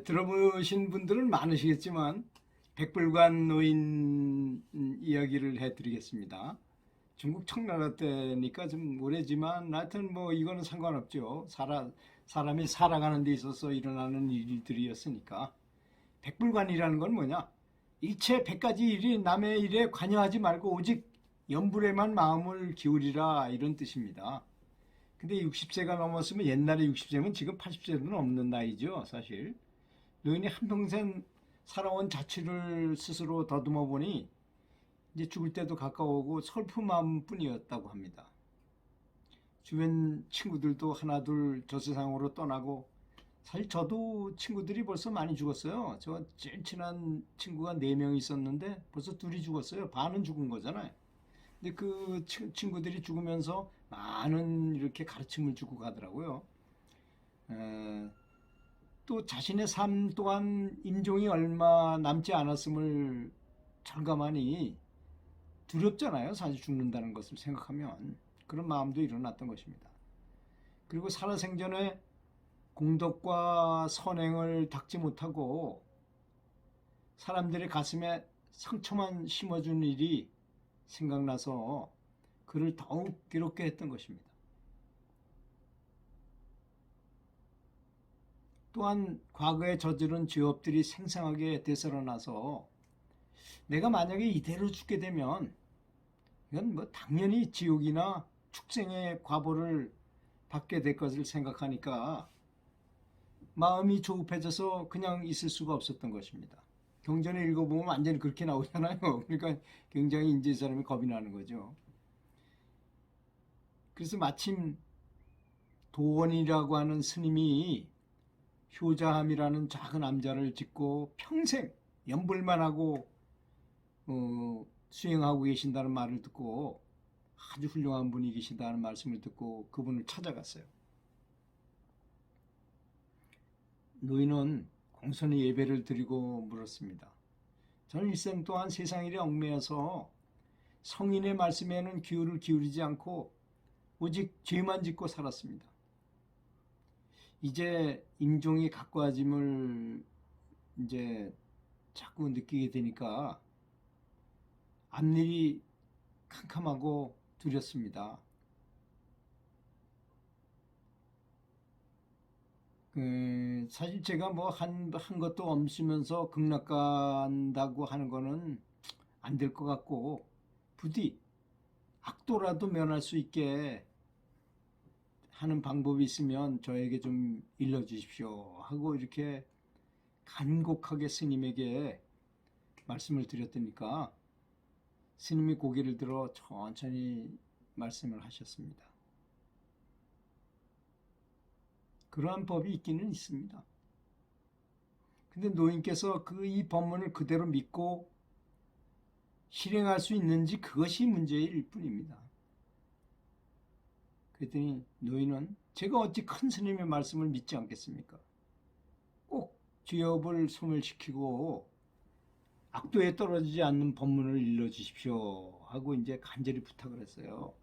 들어보신 분들은 많으시겠지만 백불관 노인 이야기를 해드리겠습니다. 중국 청나라 때니까 좀 오래지만 하여튼 뭐 이거는 상관없죠. 사람이 살아가는 데 있어서 일어나는 일들이었으니까. 백불관이라는 건 뭐냐? 일체 백가지 일이 남의 일에 관여하지 말고 오직 염불에만 마음을 기울이라, 이런 뜻입니다. 근데 60세가 넘었으면, 옛날에 60세면 지금 80세는 없는 나이죠, 사실. 노인이 한평생 살아온 자취를 스스로 더듬어 보니 이제 죽을 때도 가까워오고 슬픈 마음뿐이었다고 합니다. 주변 친구들도 하나둘 저 세상으로 떠나고, 사실 저도 친구들이 벌써 많이 죽었어요. 저 제일 친한 친구가 4명 있었는데 벌써 둘이 죽었어요. 반은 죽은 거잖아요. 근데 그 친구들이 죽으면서 많은 이렇게 가르침을 주고 가더라고요. 또 자신의 삶 또한 임종이 얼마 남지 않았음을 절감하니 두렵잖아요. 사실 죽는다는 것을 생각하면. 그런 마음도 일어났던 것입니다. 그리고 살아생전에 공덕과 선행을 닦지 못하고 사람들의 가슴에 상처만 심어준 일이 생각나서 그를 더욱 괴롭게 했던 것입니다. 또한 과거에 저지른 죄업들이 생생하게 되살아나서 내가 만약에 이대로 죽게 되면 이건 뭐 당연히 지옥이나 축생의 과보를 받게 될 것을 생각하니까 마음이 조급해져서 그냥 있을 수가 없었던 것입니다. 경전을 읽어보면 완전히 그렇게 나오잖아요. 그러니까 굉장히 이제 이 사람이 겁이 나는 거죠. 그래서 마침 도원이라고 하는 스님이 효자함이라는 작은 암자를 짓고 평생 연불만 하고 수행하고 계신다는 말을 듣고, 아주 훌륭한 분이 계신다는 말씀을 듣고 그분을 찾아갔어요. 노인은 공손히 예배를 드리고 물었습니다. 저는 일생 동안 세상 일에 얽매여서 성인의 말씀에는 귀를 기울이지 않고 오직 죄만 짓고 살았습니다. 이제 임종이 가까워짐을 이제 자꾸 느끼게 되니까 앞일이 캄캄하고 두렵습니다. 사실 제가 뭐 한 것도 없으면서 극락간다고 하는 거는 안 될 것 같고, 부디 악도라도 면할 수 있게 하는 방법이 있으면 저에게 좀 일러주십시오 하고 이렇게 간곡하게 스님에게 말씀을 드렸더니까 스님이 고개를 들어 천천히 말씀을 하셨습니다. 그러한 법이 있기는 있습니다. 근데 노인께서 이 법문을 그대로 믿고 실행할 수 있는지, 그것이 문제일 뿐입니다. 그랬더니 노인은, 제가 어찌 큰 스님의 말씀을 믿지 않겠습니까? 꼭 죄업을 소멸시키고 악도에 떨어지지 않는 법문을 일러주십시오 하고 이제 간절히 부탁을 했어요.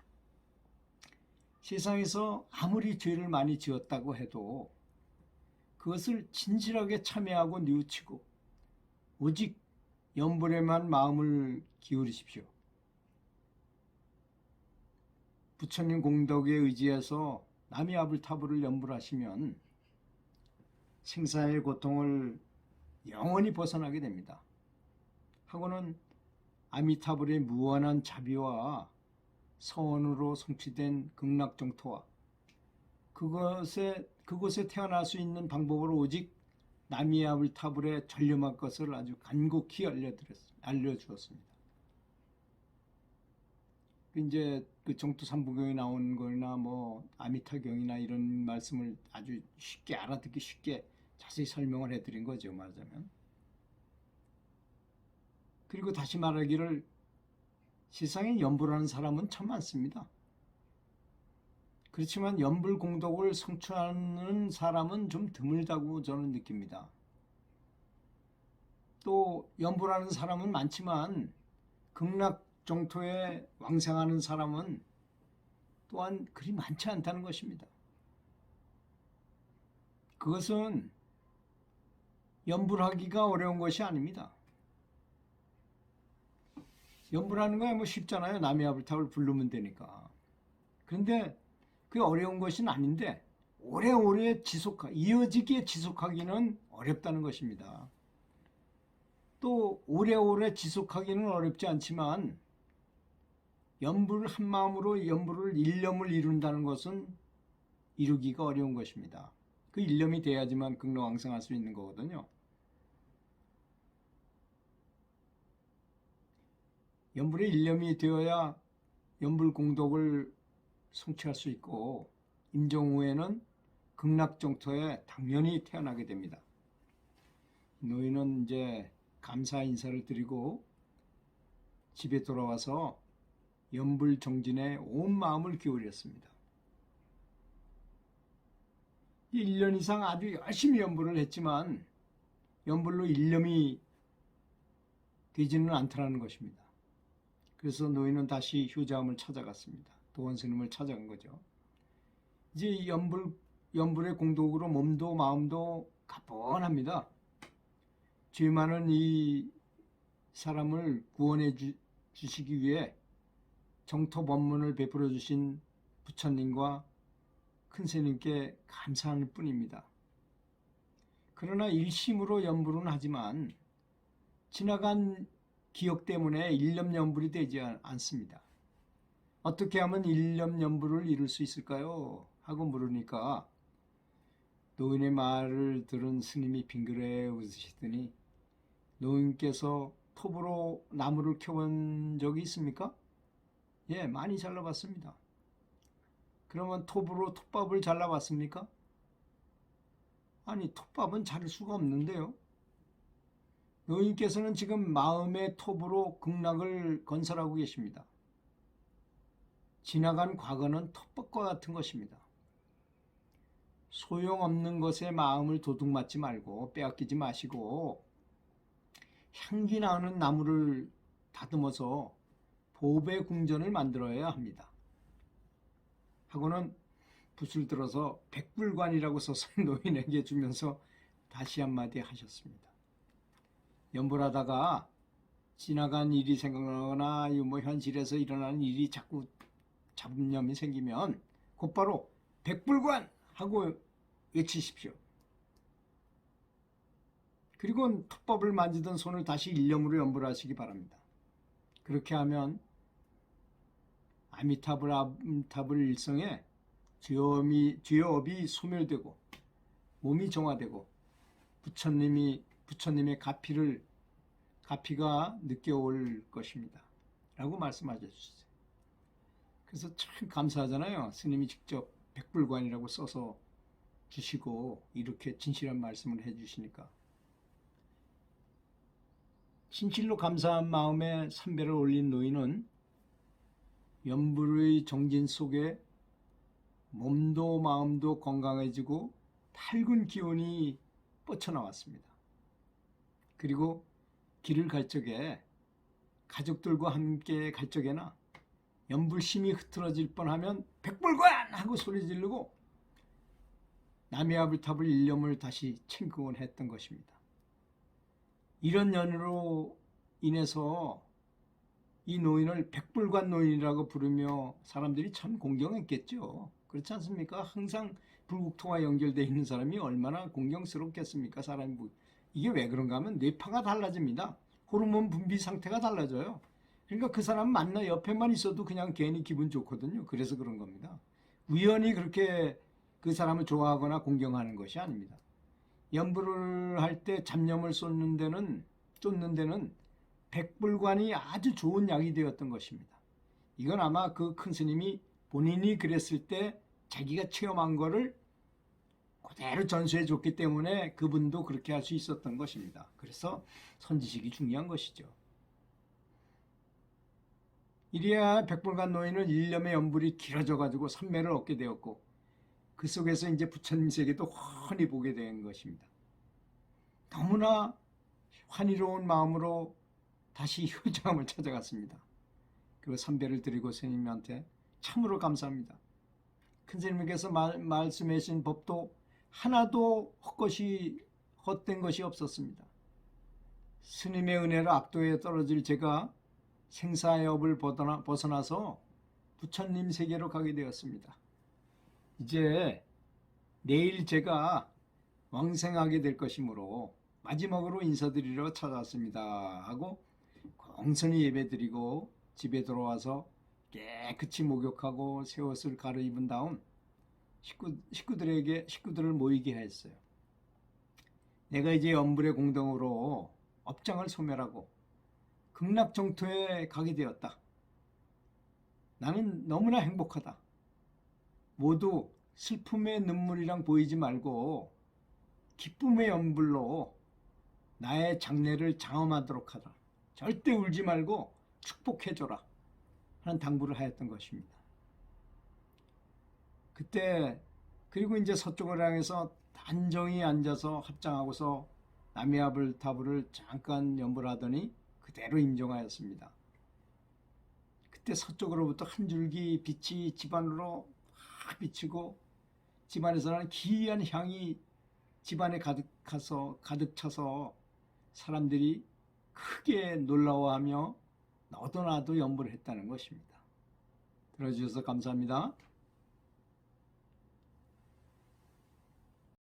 세상에서 아무리 죄를 많이 지었다고 해도 그것을 진실하게 참회하고 뉘우치고 오직 염불에만 마음을 기울이십시오. 부처님 공덕에 의지해서 남이아불타불을 염불하시면 생사의 고통을 영원히 벗어나게 됩니다. 하고는 아미타불의 무한한 자비와 서원으로 성취된 극락정토와 그곳에 태어날 수 있는 방법으로 오직 남이아불타불에 전념할 것을 아주 간곡히 알려주었습니다. 이제 그 정토 삼부경에 나온 거나 뭐 아미타경이나 이런 말씀을 아주 쉽게 알아듣기 쉽게 자세히 설명을 해드린 거죠, 말하자면. 그리고 다시 말하기를, 세상에 염불하는 사람은 참 많습니다. 그렇지만 염불 공덕을 성취하는 사람은 좀 드물다고 저는 느낍니다. 또 염불하는 사람은 많지만 극락 정토에 왕생하는 사람은 또한 그리 많지 않다는 것입니다. 그것은 염불하기가 어려운 것이 아닙니다. 염불하는 거야 뭐 쉽잖아요. 나미아불탑을 부르면 되니까. 그런데 그게 어려운 것은 아닌데 오래오래 이어지게 지속하기는 어렵다는 것입니다. 또 오래오래 지속하기는 어렵지 않지만 염불 한 마음으로 염불을 일념을 이룬다는 것은 이루기가 어려운 것입니다. 그 일념이 돼야지만 극락왕성할 수 있는 거거든요. 염불의 일념이 되어야 염불 공덕을 성취할 수 있고 임종 후에는 극락정토에 당연히 태어나게 됩니다. 노인은 이제 감사 인사를 드리고 집에 돌아와서 염불 정진에 온 마음을 기울였습니다. 1년 이상 아주 열심히 염불을 했지만 염불로 일념이 되지는 않더라는 것입니다. 그래서 노인은 다시 효자함을 찾아갔습니다. 도원 스님을 찾아간 거죠. 이제 염불의 공덕으로 몸도 마음도 가뿐합니다. 죄 많은 이 사람을 구원해 주시기 위해 정토 법문을 베풀어 주신 부처님과 큰 스님께 감사할 뿐입니다. 그러나 일심으로 염불은 하지만 지나간 기억 때문에 일념염불이 되지 않습니다. 어떻게 하면 일념염불을 이룰 수 있을까요? 하고 물으니까 노인의 말을 들은 스님이 빙그레 웃으시더니 노인께서 톱으로 나무를 켜본 적이 있습니까? 예, 많이 잘라봤습니다. 그러면 톱으로 톱밥을 잘라봤습니까? 아니, 톱밥은 자를 수가 없는데요. 노인께서는 지금 마음의 톱으로 극락을 건설하고 계십니다. 지나간 과거는 톱밥과 같은 것입니다. 소용없는 것에 마음을 도둑맞지 말고 빼앗기지 마시고 향기 나는 나무를 다듬어서 보배 궁전을 만들어야 합니다. 하고는 붓을 들어서 백불관이라고 써서 노인에게 주면서 다시 한마디 하셨습니다. 염불하다가 지나간 일이 생각나거나 뭐 현실에서 일어나는 일이 자꾸 잡념이 생기면 곧바로 백불관 하고 외치십시오. 그리고 톱밥을 만지던 손을 다시 일념으로 염불하시기 바랍니다. 그렇게 하면 아미타불 일성에 죄업이 소멸되고 몸이 정화되고 부처님의 가피가 느껴올 것입니다. 라고 말씀하셨어요. 그래서 참 감사하잖아요. 스님이 직접 백불관이라고 써서 주시고 이렇게 진실한 말씀을 해주시니까. 진실로 감사한 마음에 삼배를 올린 노인은 염불의 정진 속에 몸도 마음도 건강해지고 밝은 기운이 뻗쳐나왔습니다. 그리고 길을 갈 적에 가족들과 함께 갈 적에나 염불심이 흐트러질 뻔하면 백불관! 하고 소리 지르고 나미아불탑을 일념을 다시 챙기곤 했던 것입니다. 이런 연유로 인해서 이 노인을 백불관 노인이라고 부르며 사람들이 참 공경했겠죠. 그렇지 않습니까? 항상 불국토와 연결되어 있는 사람이 얼마나 공경스럽겠습니까? 이게 왜 그런가 하면 뇌파가 달라집니다. 호르몬 분비 상태가 달라져요. 그러니까 그 사람 만나 옆에만 있어도 그냥 괜히 기분 좋거든요. 그래서 그런 겁니다. 우연히 그렇게 그 사람을 좋아하거나 공경하는 것이 아닙니다. 염불을 할 때 잡념을 쫓는 데는 백불관이 아주 좋은 약이 되었던 것입니다. 이건 아마 그 큰 스님이 본인이 그랬을 때 자기가 체험한 거를 그대로 전수해 줬기 때문에 그분도 그렇게 할 수 있었던 것입니다. 그래서 선지식이 중요한 것이죠. 이래야 백불관 노인은 일념의 염불이 길어져 가지고 삼매를 얻게 되었고 그 속에서 이제 부처님 세계도 훤히 보게 된 것입니다. 너무나 환희로운 마음으로 다시 효자함을 찾아갔습니다. 그리고 삼배를 드리고 스님한테 참으로 감사합니다. 큰 스님께서 말씀해 주신 법도 하나도 헛된 것이 없었습니다. 스님의 은혜로 악도에 떨어질 제가 생사의 업을 벗어나서 부처님 세계로 가게 되었습니다. 이제 내일 제가 왕생하게 될 것이므로 마지막으로 인사드리러 찾아왔습니다 하고 공손히 예배드리고 집에 돌아와서 깨끗이 목욕하고 새 옷을 갈아입은 다음 식구들을 모이게 했어요. 내가 이제 연불의 공덕으로 업장을 소멸하고 극락정토에 가게 되었다. 나는 너무나 행복하다. 모두 슬픔의 눈물이랑 보이지 말고 기쁨의 연불로 나의 장래를 장엄하도록 하라. 절대 울지 말고 축복해줘라 하는 당부를 하였던 것입니다. 그때 그리고 이제 서쪽을 향해서 단정히 앉아서 합장하고서 남해아불타불을 잠깐 연불하더니 그대로 임종하였습니다. 그때 서쪽으로부터 한 줄기 빛이 집안으로 확 비치고 집안에서는 기이한 향이 집안에 가득 차서 사람들이 크게 놀라워하며 너도 나도 연불을 했다는 것입니다. 들어주셔서 감사합니다.